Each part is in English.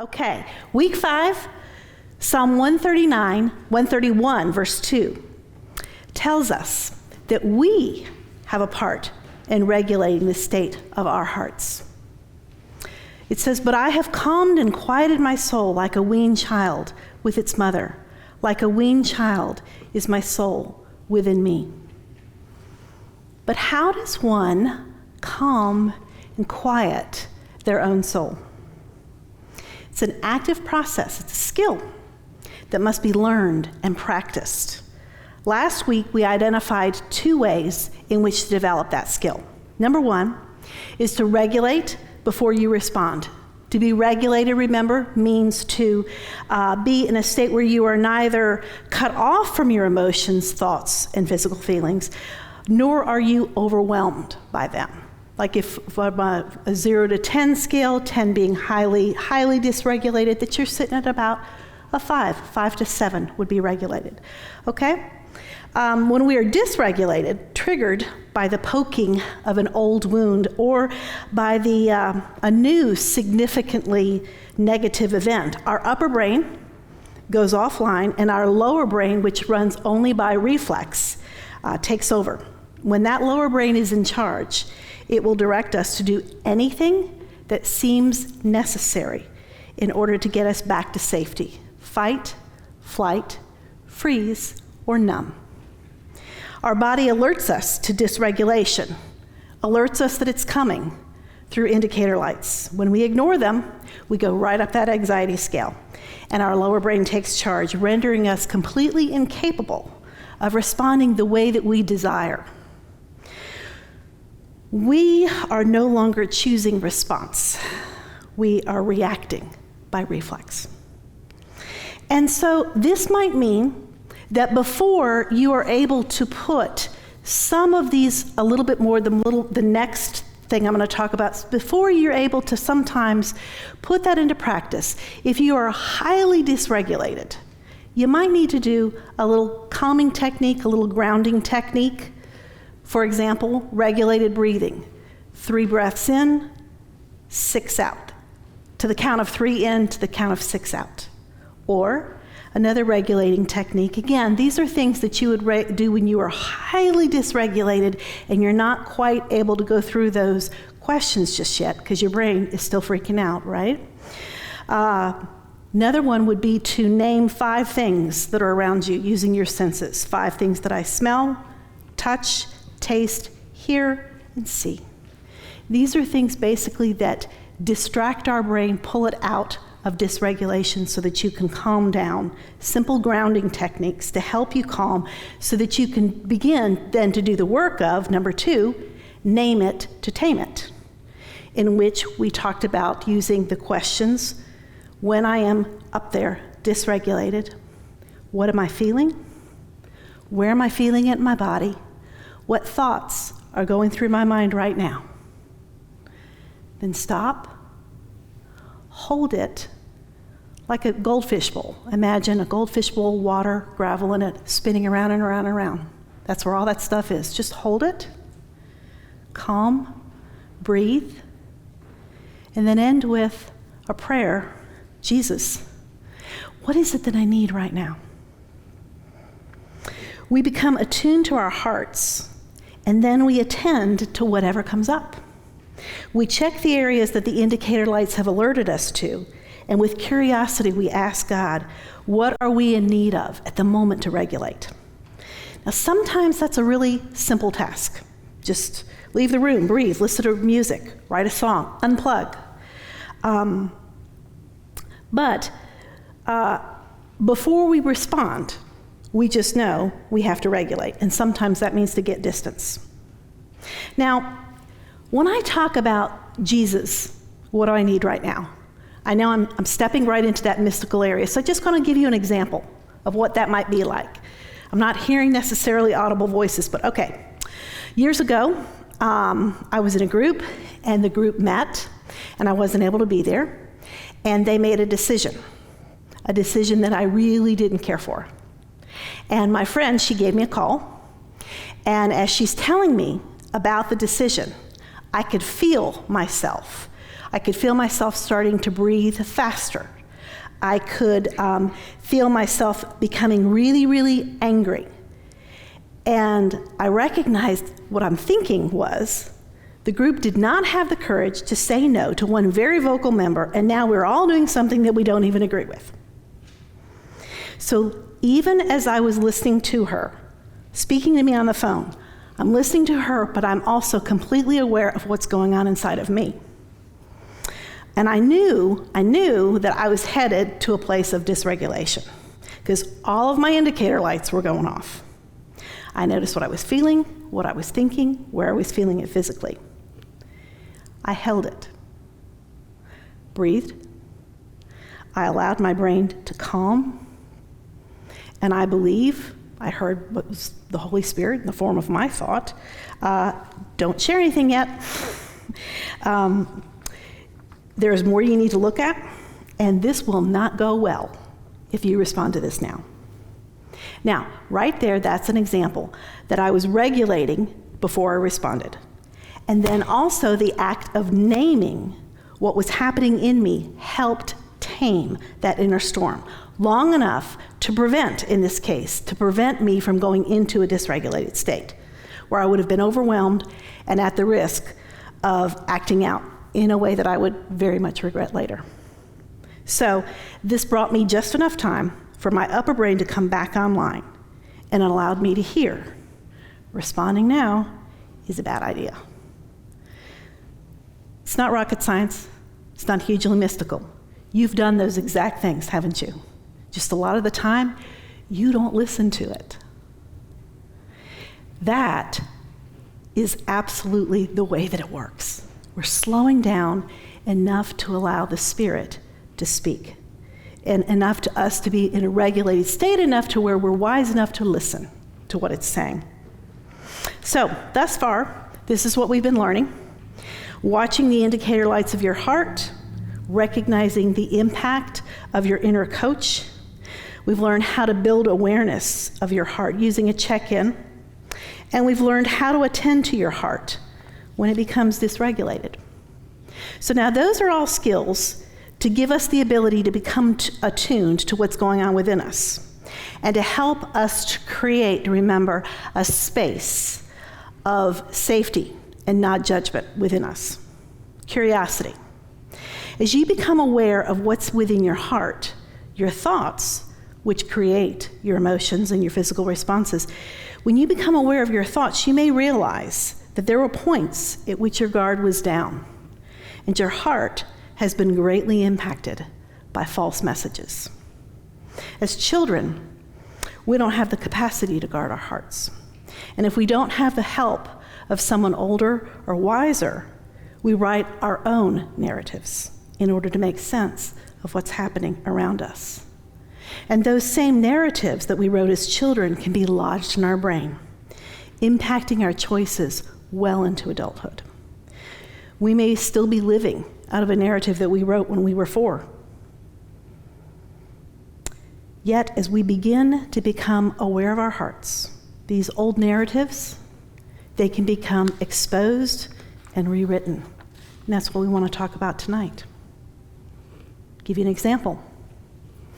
Okay, week 5, Psalm 131, verse 2, tells us that we have a part in regulating the state of our hearts. It says, "But I have calmed and quieted my soul like a weaned child with its mother. Like a weaned child is my soul within me." But how does one calm and quiet their own soul? It's an active process. It's a skill that must be learned and practiced. Last week, we identified 2 ways in which to develop that skill. Number 1 is to regulate before you respond. To be regulated, remember, means to be in a state where you are neither cut off from your emotions, thoughts, and physical feelings, nor are you overwhelmed by them. Like if from a 0 to 10 scale, 10 being highly dysregulated, that you're sitting at about a 5 to 7 would be regulated, okay? When we are dysregulated, triggered by the poking of an old wound or by a new significantly negative event, our upper brain goes offline and our lower brain, which runs only by reflex, takes over. When that lower brain is in charge, it will direct us to do anything that seems necessary in order to get us back to safety. Fight, flight, freeze, or numb. Our body alerts us to dysregulation, alerts us that it's coming through indicator lights. When we ignore them, we go right up that anxiety scale, and our lower brain takes charge, rendering us completely incapable of responding the way that we desire. We are no longer choosing response. We are reacting by reflex. And so this might mean that before you are able to put some of these, a little bit more, the next thing I'm going to talk about, before you're able to sometimes put that into practice, if you are highly dysregulated, you might need to do a little calming technique, a little grounding technique. For example, regulated breathing. 3 breaths in, 6 out. To the count of 3 in, to the count of 6 out. Or another regulating technique. Again, these are things that you would do when you are highly dysregulated and you're not quite able to go through those questions just yet because your brain is still freaking out, right? Another one would be to name 5 things that are around you using your senses. 5 things that I smell, touch, taste, hear, and see. These are things basically that distract our brain, pull it out of dysregulation so that you can calm down. Simple grounding techniques to help you calm so that you can begin then to do the work of, number 2, name it to tame it, in which we talked about using the questions, when I am up there dysregulated, what am I feeling? Where am I feeling it in my body? What thoughts are going through my mind right now? Then stop. Hold it like a goldfish bowl. Imagine a goldfish bowl, water, gravel in it, spinning around and around and around. That's where all that stuff is. Just hold it, calm, breathe, and then end with a prayer. Jesus, what is it that I need right now? We become attuned to our hearts, and then we attend to whatever comes up. We check the areas that the indicator lights have alerted us to, and with curiosity, we ask God, what are we in need of at the moment to regulate? Now, sometimes that's a really simple task. Just leave the room, breathe, listen to music, write a song, unplug. But before we respond, we just know we have to regulate, and sometimes that means to get distance. Now, when I talk about Jesus, what do I need right now? I know I'm stepping right into that mystical area, so I'm just going to give you an example of what that might be like. I'm not hearing necessarily audible voices, but okay. Years ago, I was in a group, and the group met, and I wasn't able to be there, and they made a decision that I really didn't care for. And my friend, she gave me a call, and as she's telling me about the decision, I could feel myself. I could feel myself starting to breathe faster. I could feel myself becoming really, really angry. And I recognized what I'm thinking was, the group did not have the courage to say no to one very vocal member, and now we're all doing something that we don't even agree with. So even as I was listening to her, speaking to me on the phone, I'm listening to her, but I'm also completely aware of what's going on inside of me. And I knew that I was headed to a place of dysregulation, because all of my indicator lights were going off. I noticed what I was feeling, what I was thinking, where I was feeling it physically. I held it, breathed. I allowed my brain to calm, and I believe I heard what was the Holy Spirit in the form of my thought. Don't share anything yet. There's more you need to look at, and this will not go well if you respond to this now. Now, right there, that's an example that I was regulating before I responded. And then also the act of naming what was happening in me helped tame that inner storm long enough to prevent, in this case, to prevent me from going into a dysregulated state where I would have been overwhelmed and at the risk of acting out in a way that I would very much regret later. So this brought me just enough time for my upper brain to come back online, and it allowed me to hear, responding now is a bad idea. It's not rocket science. It's not hugely mystical. You've done those exact things, haven't you? Just a lot of the time, you don't listen to it. That is absolutely the way that it works. We're slowing down enough to allow the Spirit to speak, and enough to us to be in a regulated state enough to where we're wise enough to listen to what it's saying. So, thus far, this is what we've been learning. Watching the indicator lights of your heart, recognizing the impact of your inner coach. We've learned how to build awareness of your heart using a check-in. And we've learned how to attend to your heart when it becomes dysregulated. So now those are all skills to give us the ability to become attuned to what's going on within us, and to help us to create, remember, a space of safety and not judgment within us. Curiosity. As you become aware of what's within your heart, your thoughts, which create your emotions and your physical responses, when you become aware of your thoughts, you may realize that there were points at which your guard was down, and your heart has been greatly impacted by false messages. As children, we don't have the capacity to guard our hearts. And if we don't have the help of someone older or wiser, we write our own narratives in order to make sense of what's happening around us. And those same narratives that we wrote as children can be lodged in our brain, impacting our choices well into adulthood. We may still be living out of a narrative that we wrote when we were 4. Yet, as we begin to become aware of our hearts, these old narratives, they can become exposed and rewritten. And that's what we want to talk about tonight. Give you an example.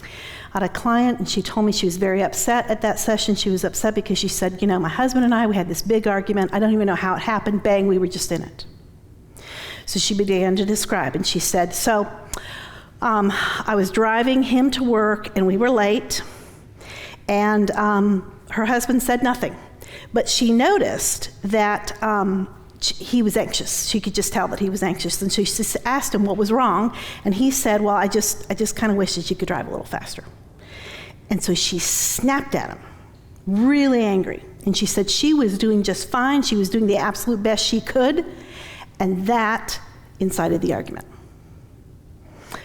I had a client, and she told me she was very upset at that session. She was upset because she said, my husband and I, we had this big argument. I don't even know how it happened. Bang, we were just in it. So she began to describe, and she said, I was driving him to work, and we were late, and her husband said nothing. But she noticed that he was anxious. She could just tell that he was anxious. And she just asked him what was wrong, and he said, well, I just kind of wish that you could drive a little faster. And so she snapped at him, really angry. And she said she was doing just fine. She was doing the absolute best she could, and that incited the argument.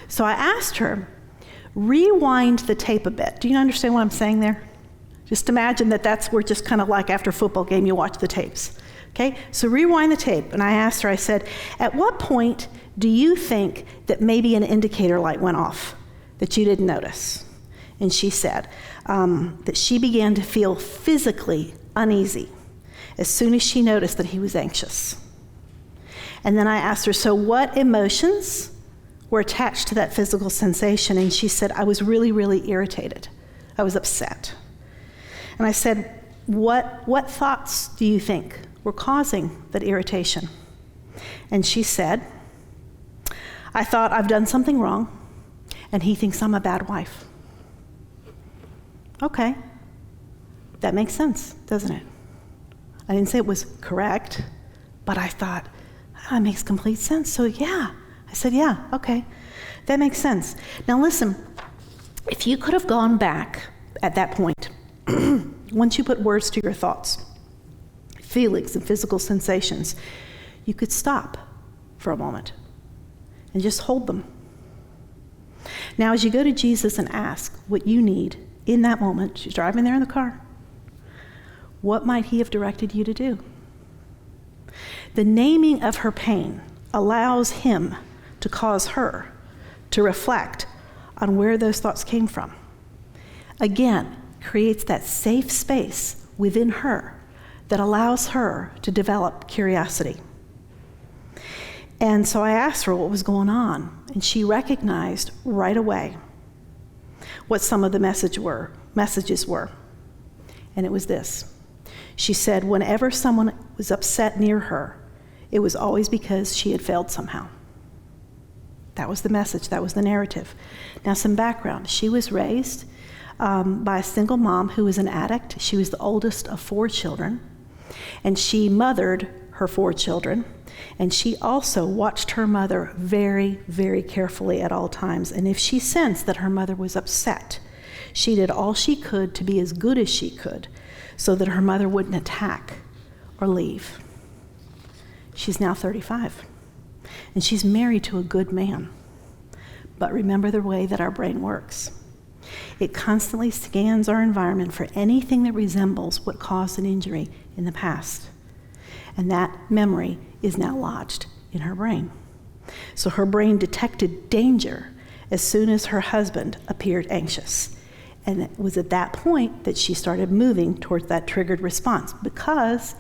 So I asked her, rewind the tape a bit. Do you understand what I'm saying there? Just imagine that that's where just kind of like after a football game, you watch the tapes. Okay, so rewind the tape. And I asked her, I said, at what point do you think that maybe an indicator light went off that you didn't notice? And she said that she began to feel physically uneasy as soon as she noticed that he was anxious. And then I asked her, so what emotions were attached to that physical sensation? And she said, I was really, really irritated. I was upset. And I said, what thoughts do you think were causing that irritation? And she said, I thought I've done something wrong, and he thinks I'm a bad wife. Okay, that makes sense, doesn't it? I didn't say it was correct, but I thought, that makes complete sense. So yeah, I said, yeah, okay, that makes sense. Now listen, if you could have gone back at that point, once you put words to your thoughts, feelings and physical sensations, you could stop for a moment and just hold them. Now, as you go to Jesus and ask what you need in that moment, she's driving there in the car, what might he have directed you to do? The naming of her pain allows him to cause her to reflect on where those thoughts came from. Again, creates that safe space within her that allows her to develop curiosity. And so I asked her what was going on, and she recognized right away what some of the messages were. And it was this. She said, whenever someone was upset near her, it was always because she had failed somehow. That was the message, that was the narrative. Now, some background. She was raised by a single mom who was an addict. She was the oldest of 4 children, and she mothered her 4 children. And she also watched her mother very, very carefully at all times. And if she sensed that her mother was upset, she did all she could to be as good as she could so that her mother wouldn't attack or leave. She's now 35, and she's married to a good man. But remember the way that our brain works. It constantly scans our environment for anything that resembles what caused an injury in the past. And that memory is now lodged in her brain. So her brain detected danger as soon as her husband appeared anxious. And it was at that point that she started moving towards that triggered response because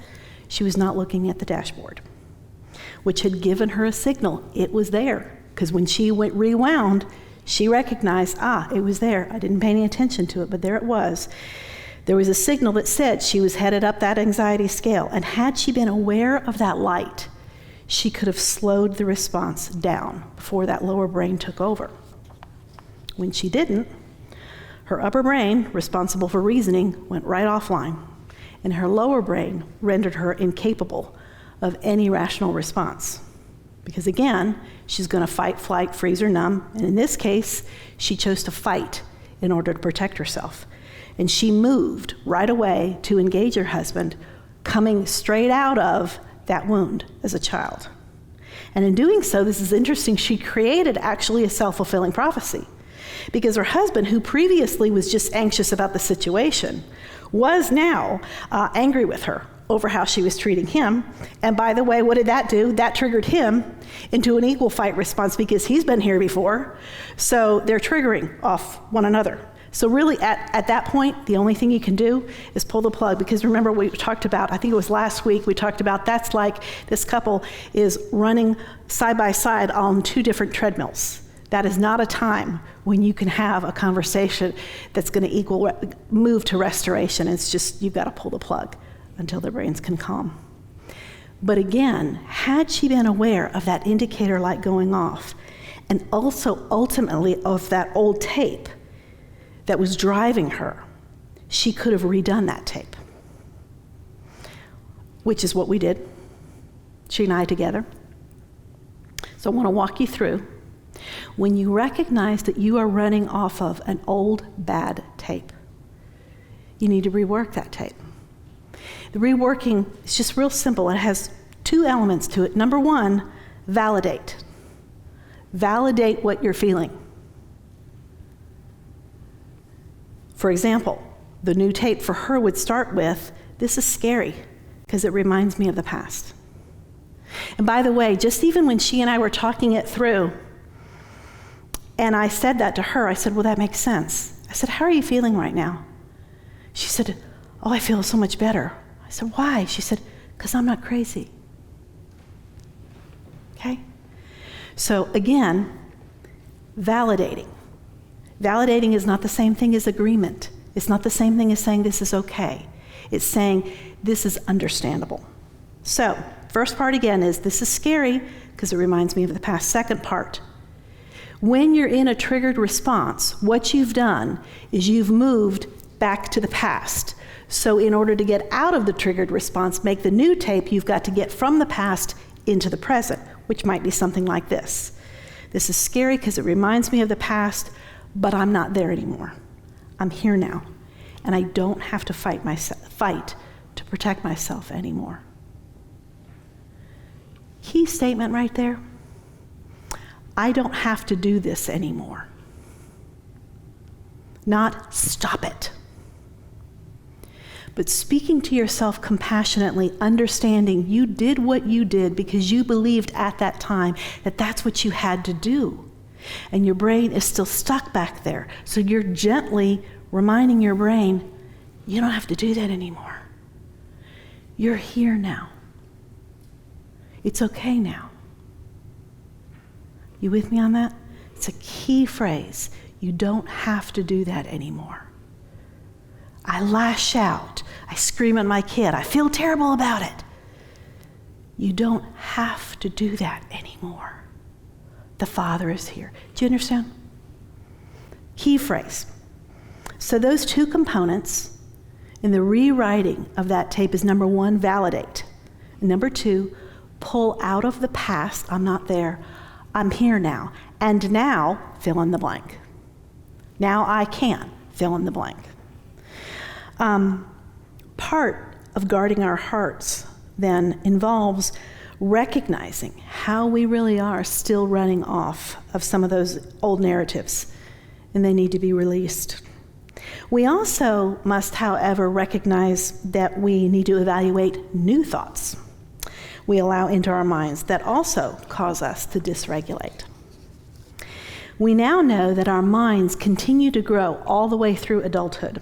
she was not looking at the dashboard, which had given her a signal. It was there. Because when she rewound, she recognized, it was there. I didn't pay any attention to it, but there it was. There was a signal that said she was headed up that anxiety scale. And had she been aware of that light, she could have slowed the response down before that lower brain took over. When she didn't, her upper brain, responsible for reasoning, went right offline. And her lower brain rendered her incapable of any rational response. Because again, she's going to fight, flight, freeze, or numb. And in this case, she chose to fight in order to protect herself. And she moved right away to engage her husband, coming straight out of that wound as a child. And in doing so, this is interesting, she created actually a self-fulfilling prophecy. Because her husband, who previously was just anxious about the situation, was now angry with her over how she was treating him. And by the way, what did that do? That triggered him into an equal fight response because he's been here before. So they're triggering off one another. So really, at that point, the only thing you can do is pull the plug. Because remember, we talked about, I think it was last week, we talked about that's like this couple is running side by side on 2 different treadmills. That is not a time when you can have a conversation that's going to move to restoration. It's just, you've got to pull the plug until their brains can calm. But again, had she been aware of that indicator light going off, and also ultimately of that old tape that was driving her, she could have redone that tape, which is what we did, she and I together. So I want to walk you through. When you recognize that you are running off of an old bad tape, you need to rework that tape. The reworking is just real simple. It has 2 elements to it. Number 1, validate. Validate what you're feeling. For example, the new tape for her would start with, this is scary because it reminds me of the past. And by the way, just even when she and I were talking it through, and I said that to her, I said, well, that makes sense. I said, how are you feeling right now? She said, oh, I feel so much better. I said, why? She said, because I'm not crazy. Okay? So again, validating. Validating is not the same thing as agreement. It's not the same thing as saying this is okay. It's saying this is understandable. So, first part again is this is scary because it reminds me of the past. Second part, when you're in a triggered response, what you've done is you've moved back to the past. So in order to get out of the triggered response, make the new tape, you've got to get from the past into the present, which might be something like this. This is scary because it reminds me of the past, but I'm not there anymore. I'm here now, and I don't have to fight to protect myself anymore. Key statement right there. I don't have to do this anymore. Not stop it. But speaking to yourself compassionately, understanding you did what you did because you believed at that time that that's what you had to do. And your brain is still stuck back there. So you're gently reminding your brain, you don't have to do that anymore. You're here now. It's okay now. You with me on that? It's a key phrase. You don't have to do that anymore. I lash out. I scream at my kid. I feel terrible about it. You don't have to do that anymore. The Father is here. Do you understand? Key phrase. So those two components in the rewriting of that tape is number one, validate. And number two, pull out of the past. I'm not there. I'm here now. And now, fill in the blank. Now I can fill in the blank. Part of guarding our hearts then involves recognizing how we really are still running off of some of those old narratives, and they need to be released. We also must, however, recognize that we need to evaluate new thoughts we allow into our minds that also cause us to dysregulate. We now know that our minds continue to grow all the way through adulthood,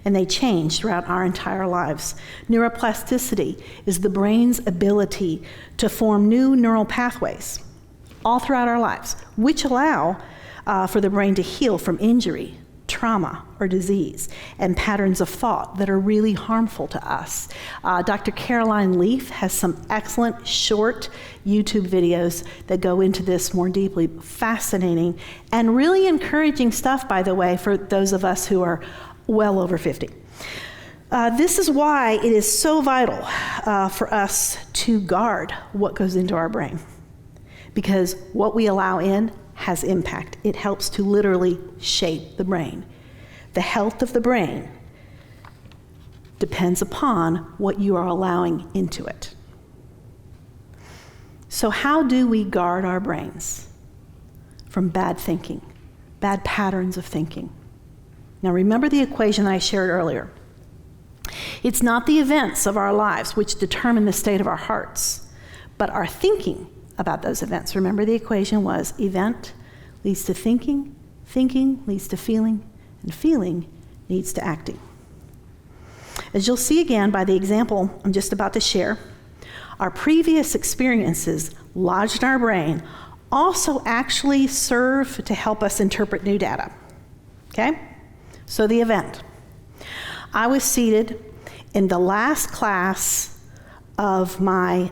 and they change throughout our entire lives. Neuroplasticity is the brain's ability to form new neural pathways all throughout our lives, which allow for the brain to heal from injury, trauma, or disease, and patterns of thought that are really harmful to us. Dr. Caroline Leaf has some excellent short YouTube videos that go into this more deeply. Fascinating and really encouraging stuff, by the way, for those of us who are well over 50. This is why it is so vital for us to guard what goes into our brain, because what we allow in has impact. It helps to literally shape the brain. The health of the brain depends upon what you are allowing into it. So how do we guard our brains from bad thinking, bad patterns of thinking? Now remember the equation I shared earlier. It's not the events of our lives which determine the state of our hearts, but our thinking about those events. Remember the equation was event leads to thinking, thinking leads to feeling, and feeling leads to acting. As you'll see again by the example I'm just about to share, our previous experiences lodged in our brain also actually serve to help us interpret new data. Okay? So the event. I was seated in the last class of my,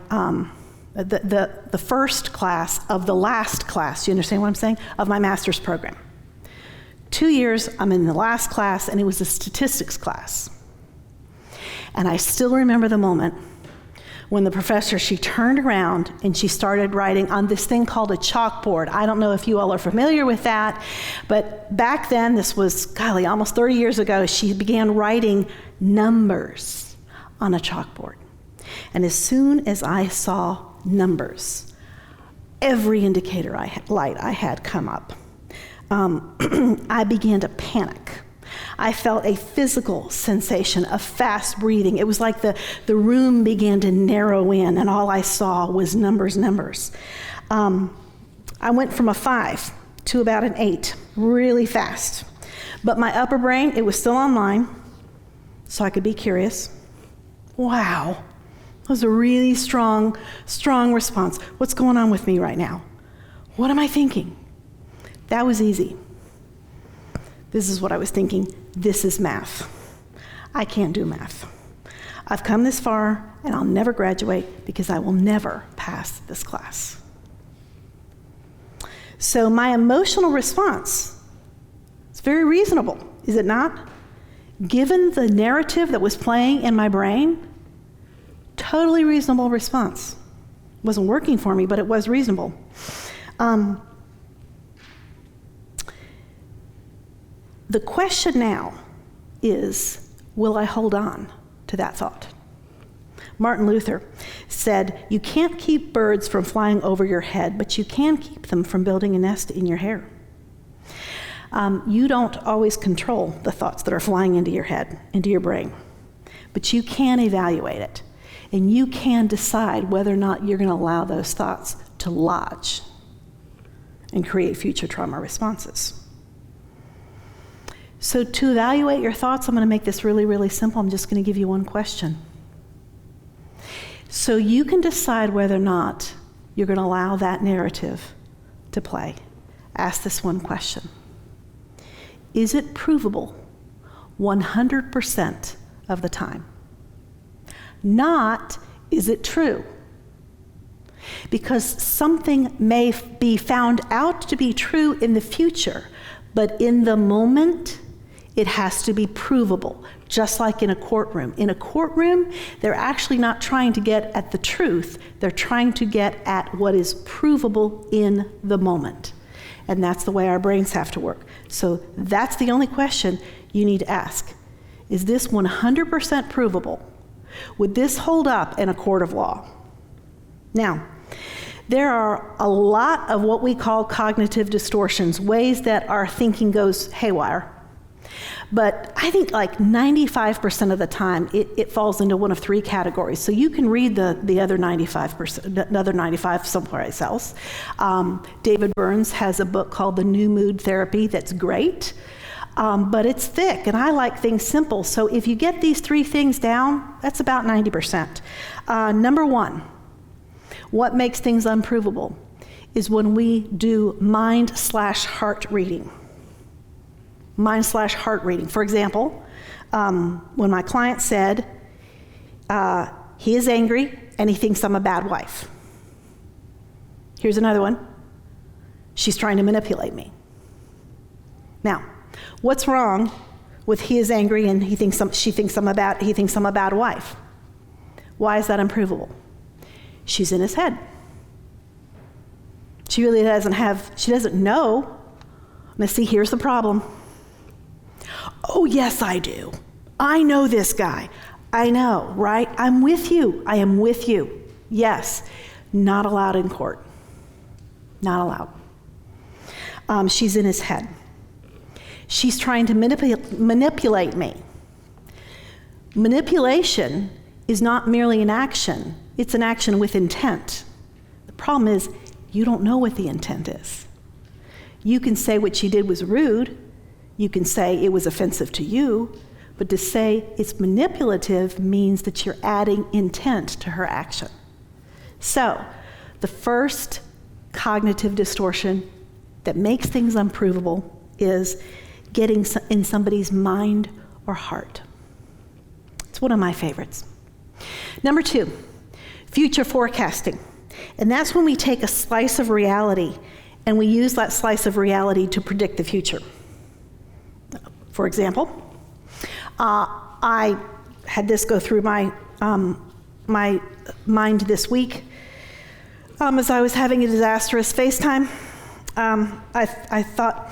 the first class of the last class, you understand what I'm saying? Of my master's program. 2 years, I'm in the last class, and it was a statistics class. And I still remember the moment when the professor, she turned around and she started writing on this thing called a chalkboard. I don't know if you all are familiar with that, but back then, this was, golly, almost 30 years ago, she began writing numbers on a chalkboard. And as soon as I saw numbers, every indicator light I had come up, I began to panic. I felt a physical sensation of fast breathing. It was like the room began to narrow in, and all I saw was numbers. I went from a 5 to about an 8 really fast. But my upper brain, it was still online, so I could be curious. Wow, That was a really strong response. What's going on with me right now? What am I thinking? That was easy. This is what I was thinking. This is math. I can't do math. I've come this far, and I'll never graduate because I will never pass this class. So my emotional response is very reasonable, is it not? Given the narrative that was playing in my brain, totally reasonable response. It wasn't working for me, but it was reasonable. The question now is, will I hold on to that thought? Martin Luther said, you can't keep birds from flying over your head, but you can keep them from building a nest in your hair. You don't always control the thoughts that are flying into your head, into your brain, but you can evaluate it, and you can decide whether or not you're going to allow those thoughts to lodge and create future trauma responses. So to evaluate your thoughts, I'm going to make this really, really simple. I'm just going to give you one question. So you can decide whether or not you're going to allow that narrative to play. Ask this one question. Is it provable 100% of the time? Not, is it true? Because something may be found out to be true in the future, but in the moment, it has to be provable, just like in a courtroom. In a courtroom, they're actually not trying to get at the truth. They're trying to get at what is provable in the moment. And that's the way our brains have to work. So that's the only question you need to ask. Is this 100% provable? Would this hold up in a court of law? Now, there are a lot of what we call cognitive distortions, ways that our thinking goes haywire. But I think like 95% of the time, it falls into one of three categories. So you can read the other 95%, the other 95 someplace else. David Burns has a book called The New Mood Therapy that's great, but it's thick, and I like things simple. So if you get these three things down, that's about 90%. Number one, what makes things unprovable is when we do mind/heart reading. Mind/heart reading. For example, when my client said, he is angry and he thinks I'm a bad wife. Here's another one. She's trying to manipulate me. Now, what's wrong with he is angry and he thinks he thinks I'm a bad wife? Why is that unprovable? She's in his head. She really doesn't know. Now see, here's the problem. Oh, yes, I do. I know this guy. I know, right? I'm with you. I am with you. Yes. Not allowed in court. Not allowed. She's in his head. She's trying to manipulate me. Manipulation is not merely an action. It's an action with intent. The problem is you don't know what the intent is. You can say what she did was rude. You can say it was offensive to you, but to say it's manipulative means that you're adding intent to her action. So, the first cognitive distortion that makes things unprovable is getting in somebody's mind or heart. It's one of my favorites. Number two, future forecasting. And that's when we take a slice of reality and we use that slice of reality to predict the future. For example, I had this go through my mind this week as I was having a disastrous FaceTime. I thought,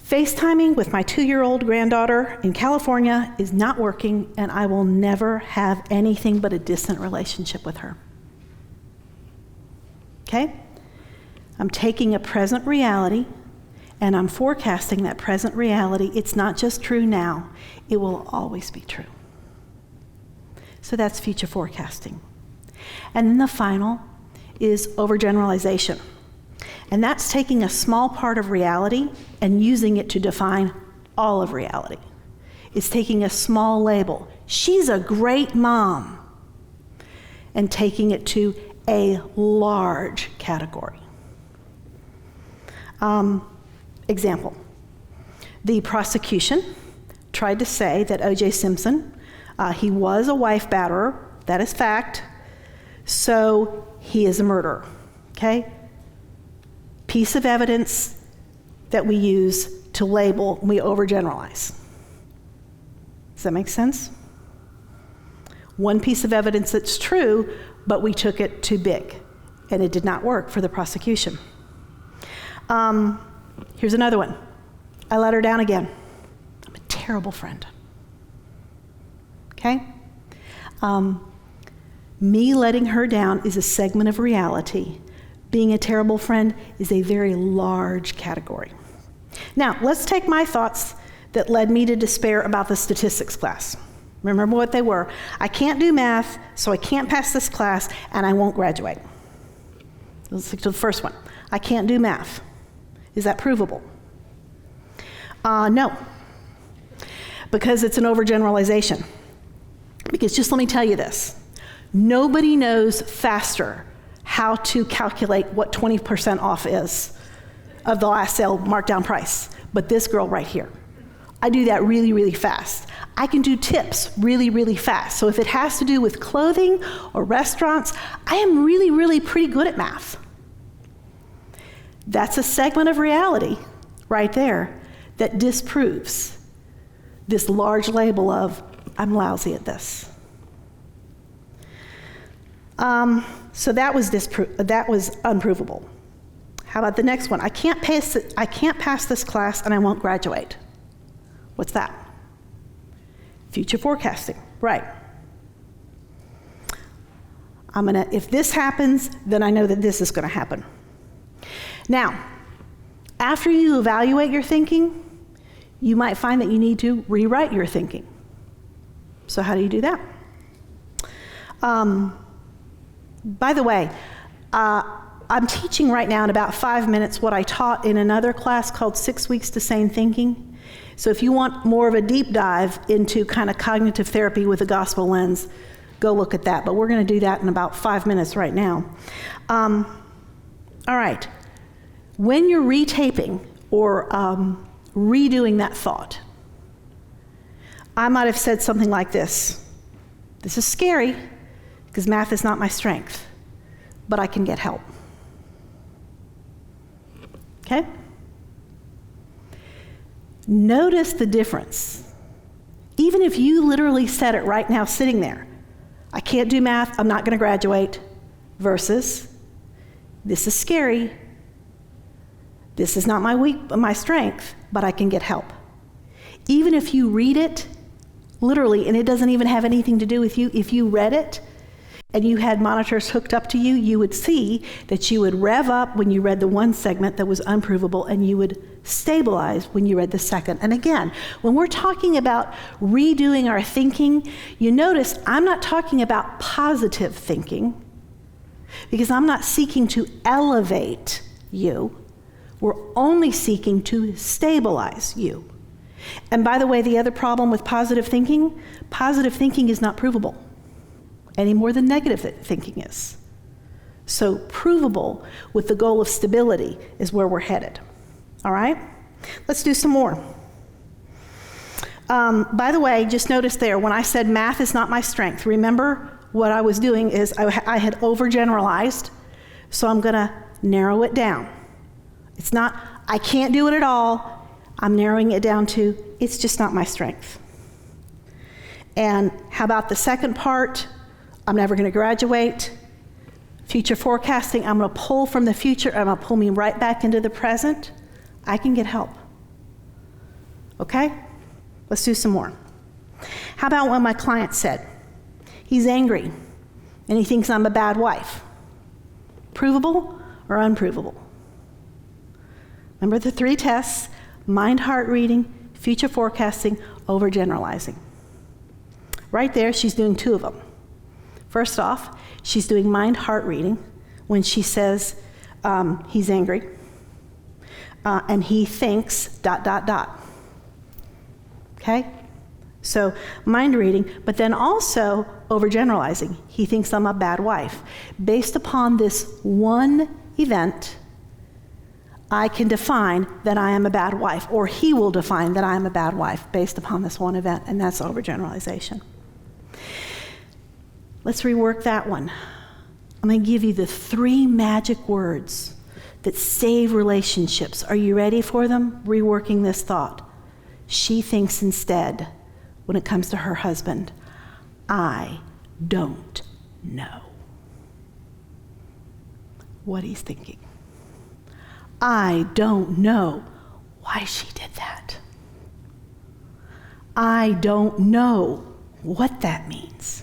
FaceTiming with my 2-year-old granddaughter in California is not working, and I will never have anything but a distant relationship with her. Okay? I'm taking a present reality, and I'm forecasting that present reality. It's not just true now, it will always be true. So that's future forecasting. And then the final is overgeneralization. And that's taking a small part of reality and using it to define all of reality. It's taking a small label. She's a great mom. and taking it to a large category. Example. The prosecution tried to say that O.J. Simpson, he was a wife batterer, that is fact, so he is a murderer, okay? Piece of evidence that we use to label, we overgeneralize. Does that make sense? One piece of evidence that's true, but we took it too big, and it did not work for the prosecution. Here's another one. I let her down again. I'm a terrible friend. Okay? Me letting her down is a segment of reality. Being a terrible friend is a very large category. Now, let's take my thoughts that led me to despair about the statistics class. Remember what they were. I can't do math, so I can't pass this class, and I won't graduate. Let's stick to the first one. I can't do math. Is that provable? No, because it's an overgeneralization. Because just let me tell you this. Nobody knows faster how to calculate what 20% off is of the last sale markdown price, but this girl right here. I do that really, really fast. I can do tips really, really fast. So if it has to do with clothing or restaurants, I am really, really pretty good at math. That's a segment of reality right there that disproves this large label of, I'm lousy at this. So that was unprovable. How about the next one? I can't pass this class and I won't graduate. What's that? Future forecasting, right. If this happens, then I know that this is gonna happen. Now, after you evaluate your thinking, you might find that you need to rewrite your thinking. So how do you do that? By the way, I'm teaching right now in about 5 minutes what I taught in another class called 6 Weeks to Sane Thinking. So if you want more of a deep dive into kind of cognitive therapy with a gospel lens, go look at that. But we're going to do that in about 5 minutes right now. All right. When you're retaping or redoing that thought, I might have said something like this. This is scary because math is not my strength, but I can get help. Okay? Notice the difference. Even if you literally said it right now sitting there, I can't do math, I'm not going to graduate, versus this is scary, this is not my strength, but I can get help. Even if you read it literally, and it doesn't even have anything to do with you, if you read it and you had monitors hooked up to you, you would see that you would rev up when you read the one segment that was unprovable, and you would stabilize when you read the second. And again, when we're talking about redoing our thinking, you notice I'm not talking about positive thinking, because I'm not seeking to elevate you. We're only seeking to stabilize you. And by the way, the other problem with positive thinking is not provable any more than negative thinking is. So provable with the goal of stability is where we're headed. All right? Let's do some more. By the way, just notice there, when I said math is not my strength, remember what I was doing is I had overgeneralized, so I'm gonna narrow it down. It's not, I can't do it at all. I'm narrowing it down to, it's just not my strength. And how about the second part? I'm never going to graduate. Future forecasting, I'm going to pull from the future, and I'm going to pull me right back into the present. I can get help. Okay? Let's do some more. How about what my client said? He's angry, and he thinks I'm a bad wife. Provable or unprovable? Remember the 3 tests: mind, heart reading, future forecasting, overgeneralizing. Right there, she's doing 2 of them. First off, she's doing mind, heart reading when she says he's angry, and he thinks ... Okay? So mind reading, but then also overgeneralizing. He thinks I'm a bad wife. Based upon this one event, I can define that I am a bad wife, or he will define that I am a bad wife based upon this one event, and that's overgeneralization. Let's rework that one. I'm going to give you the 3 magic words that save relationships. Are you ready for them? Reworking this thought. She thinks instead, when it comes to her husband, I don't know what he's thinking. I don't know why she did that. I don't know what that means.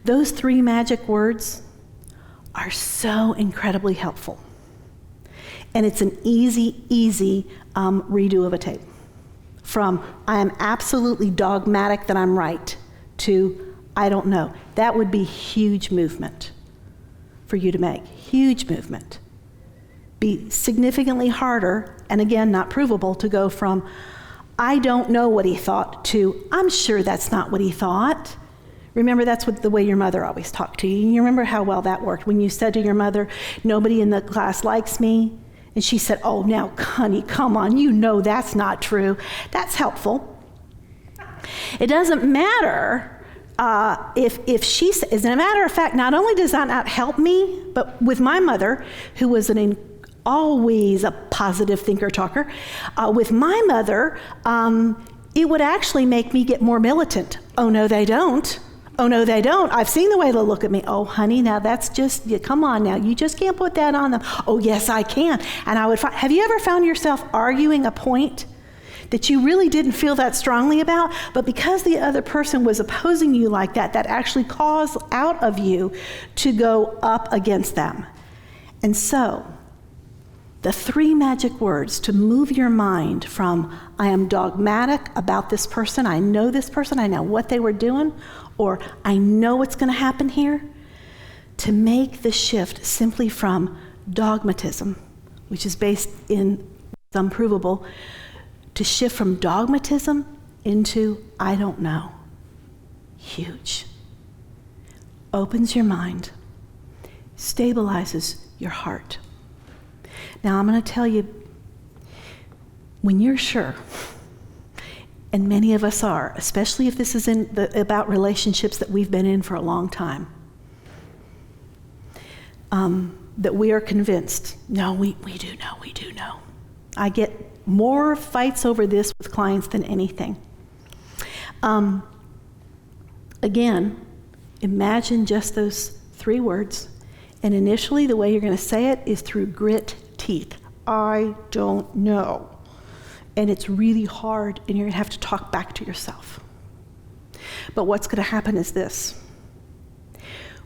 Those 3 magic words are so incredibly helpful. And it's an easy redo of a tape. From I am absolutely dogmatic that I'm right to I don't know. That would be huge movement for you to make. Huge movement. Be significantly harder, and again, not provable, to go from I don't know what he thought to I'm sure that's not what he thought. Remember, that's the way your mother always talked to you. You remember how well that worked when you said to your mother, nobody in the class likes me? And she said, oh, now, honey, come on, you know that's not true. That's helpful. It doesn't matter if she says, as a matter of fact, not only does that not help me, but with my mother, who was always a positive thinker talker, with my mother, it would actually make me get more militant. Oh, no, they don't. Oh, no, they don't. I've seen the way they look at me. Oh, honey, now that's just, come on now. You just can't put that on them. Oh, yes, I can. And I would have you ever found yourself arguing a point that you really didn't feel that strongly about, but because the other person was opposing you like that, that actually caused out of you to go up against them? And so, the 3 magic words to move your mind from I am dogmatic about this person, I know this person, I know what they were doing, or I know what's going to happen here, to make the shift simply from dogmatism, which is based in unprovable, to shift from dogmatism into I don't know. Huge. Opens your mind, stabilizes your heart. Now I'm going to tell you, when you're sure, and many of us are, especially if this is about relationships that we've been in for a long time, that we are convinced, no, we do know. I get more fights over this with clients than anything. Again, imagine just those 3 words, and initially the way you're going to say it is through grit teeth. I don't know. And it's really hard, and you're going to have to talk back to yourself. But what's going to happen is this.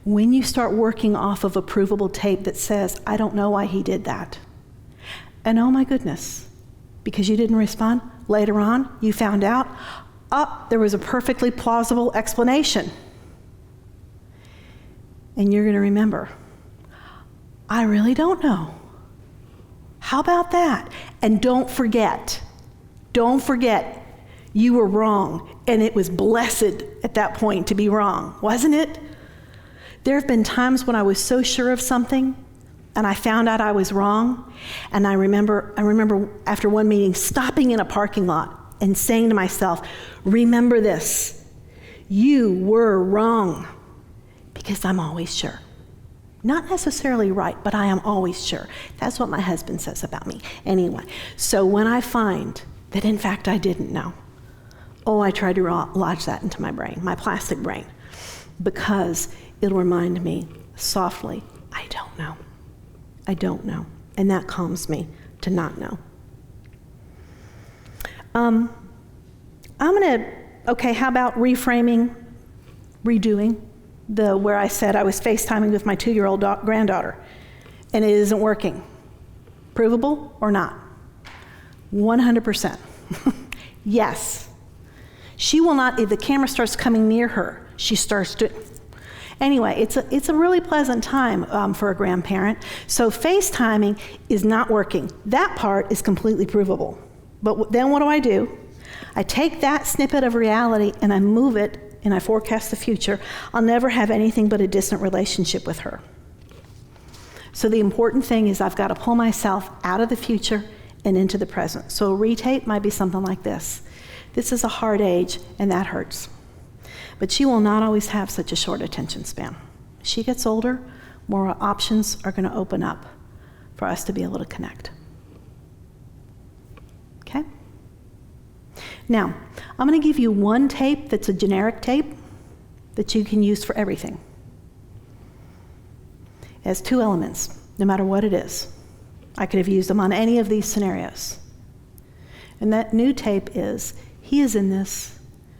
When you start working off of a provable tape that says, I don't know why he did that, and oh my goodness, because you didn't respond, later on you found out, there was a perfectly plausible explanation. And you're going to remember, I really don't know. How about that? And don't forget, you were wrong, and it was blessed at that point to be wrong, wasn't it? There have been times when I was so sure of something, and I found out I was wrong, and I remember after one meeting stopping in a parking lot and saying to myself, remember this, you were wrong, because I'm always sure. Not necessarily right, but I am always sure. That's what my husband says about me. Anyway, so when I find that in fact I didn't know, I try to lodge that into my brain, my plastic brain, because it'll remind me softly, I don't know. And that calms me to not know. How about reframing, redoing where I said I was FaceTiming with my 2-year-old granddaughter, and it isn't working. Provable or not? 100%. Yes. She will not, if the camera starts coming near her, she starts to. Anyway, it's a really pleasant time for a grandparent. So FaceTiming is not working. That part is completely provable. But then what do? I take that snippet of reality and I move it and I forecast the future, I'll never have anything but a distant relationship with her. So the important thing is I've got to pull myself out of the future and into the present. So a retape might be something like this. This is a hard age, and that hurts. But she will not always have such a short attention span. As she gets older, more options are going to open up for us to be able to connect. Okay? Now, I'm going to give you one tape that's a generic tape that you can use for everything. It has two elements, no matter what it is. I could have used them on any of these scenarios. And that new tape is, he is in this,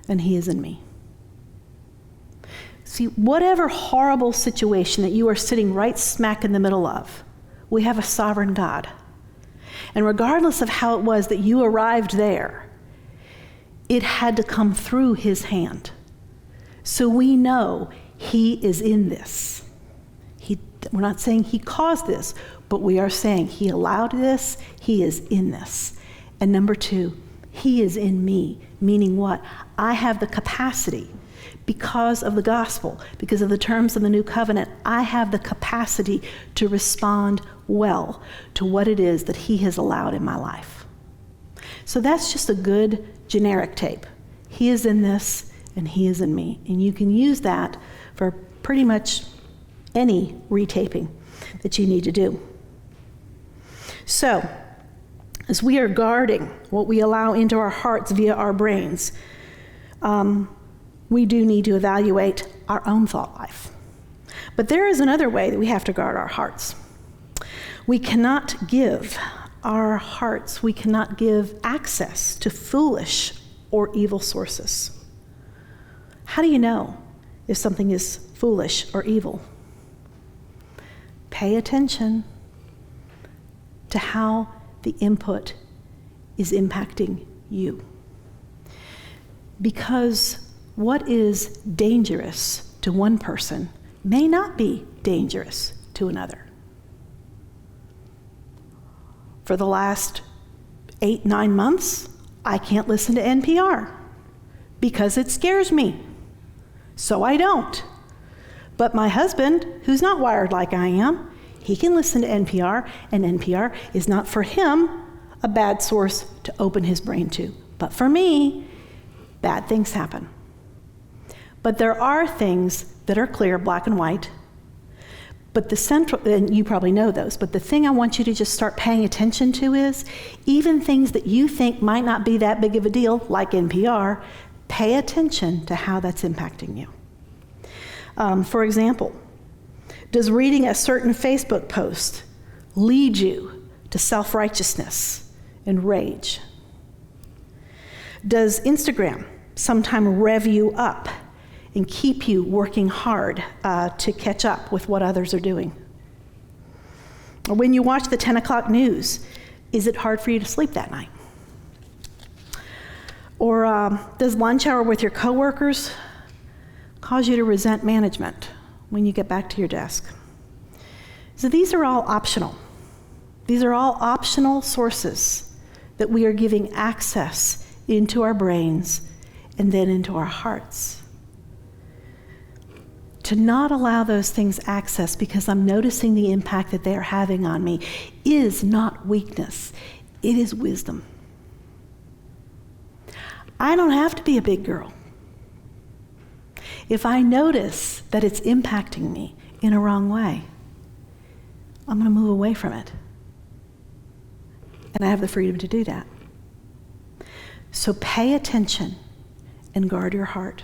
and he is in me. See, whatever horrible situation that you are sitting right smack in the middle of, we have a sovereign God. And regardless of how it was that you arrived there, it had to come through his hand. So we know he is in this. We're not saying he caused this, but we are saying he allowed this, he is in this. And number two, he is in me, meaning what? I have the capacity, because of the gospel, because of the terms of the new covenant, I have the capacity to respond well to what it is that he has allowed in my life. So that's just a good generic tape. He is in this, and he is in me. And you can use that for pretty much any retaping that you need to do. So, as we are guarding what we allow into our hearts via our brains, we do need to evaluate our own thought life. But there is another way that we have to guard our hearts. We cannot give our hearts, we cannot give access to foolish or evil sources. How do you know if something is foolish or evil? Pay attention to how the input is impacting you. Because what is dangerous to one person may not be dangerous to another. For the last 8-9 months, I can't listen to NPR because it scares me. So I don't. But my husband, who's not wired like I am, he can listen to NPR, and NPR is not for him a bad source to open his brain to. But for me, bad things happen. But there are things that are clear, black and white. But the central, and you probably know those, but the thing I want you to just start paying attention to is, even things that you think might not be that big of a deal, like NPR, pay attention to how that's impacting you. For example, does reading a certain Facebook post lead you to self-righteousness and rage? Does Instagram sometime rev you up and keep you working hard to catch up with what others are doing? Or when you watch the 10 o'clock news, is it hard for you to sleep that night? Or does lunch hour with your coworkers cause you to resent management when you get back to your desk? So these are all optional. These are all optional sources that we are giving access into our brains and then into our hearts. To not allow those things access because I'm noticing the impact that they are having on me is not weakness, it is wisdom. I don't have to be a big girl. If I notice that it's impacting me in a wrong way, I'm going to move away from it. And I have the freedom to do that. So pay attention and guard your heart.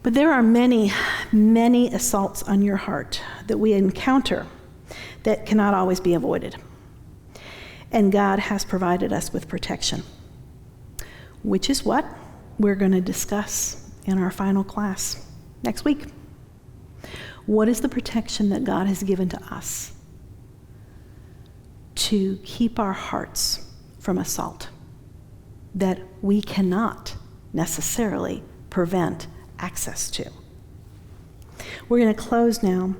But there are many, many assaults on your heart that we encounter that cannot always be avoided. And God has provided us with protection, which is what we're going to discuss in our final class next week. What is the protection that God has given to us to keep our hearts from assault that we cannot necessarily prevent access to? We're going to close now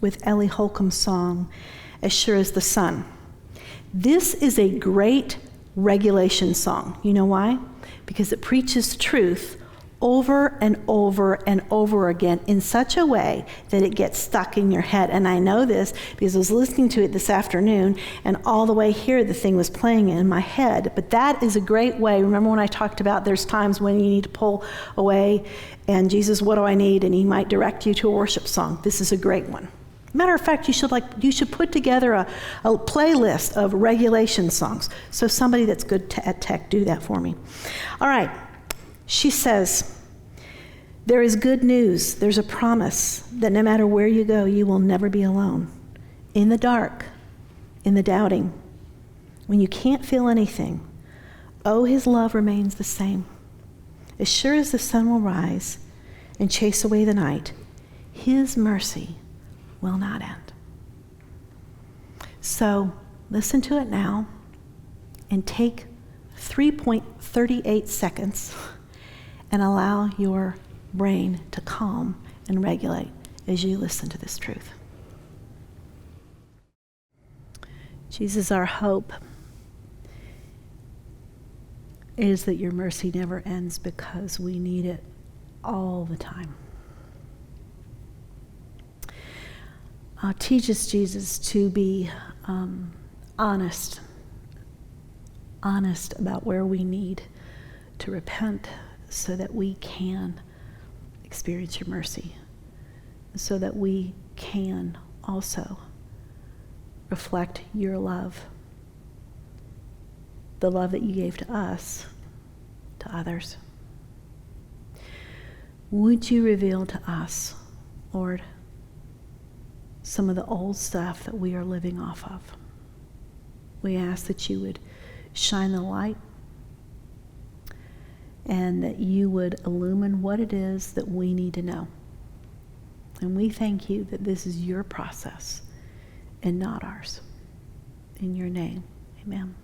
with Ellie Holcomb's song, As Sure as the Sun. This is a great regulation song. You know why? Because it preaches truth over and over and over again in such a way that it gets stuck in your head. And I know this because I was listening to it this afternoon, and all the way here the thing was playing in my head. But that is a great way. Remember when I talked about there's times when you need to pull away and Jesus, what do I need? And he might direct you to a worship song. This is a great one. Matter of fact, you should put together a playlist of regulation songs. So somebody that's good at tech, do that for me. All right. She says, there is good news. There's a promise that no matter where you go, you will never be alone. In the dark, in the doubting, when you can't feel anything, oh, his love remains the same. As sure as the sun will rise and chase away the night, his mercy will not end. So listen to it now and take 3.38 seconds and allow your brain to calm and regulate as you listen to this truth. Jesus, our hope is that your mercy never ends because we need it all the time. Teach us, Jesus, to be honest about where we need to repent so that we can experience your mercy, so that we can also reflect your love, the love that you gave to us, to others. Would you reveal to us, Lord, some of the old stuff that we are living off of? We ask that you would shine the light and that you would illumine what it is that we need to know. And we thank you that this is your process and not ours. In your name, amen.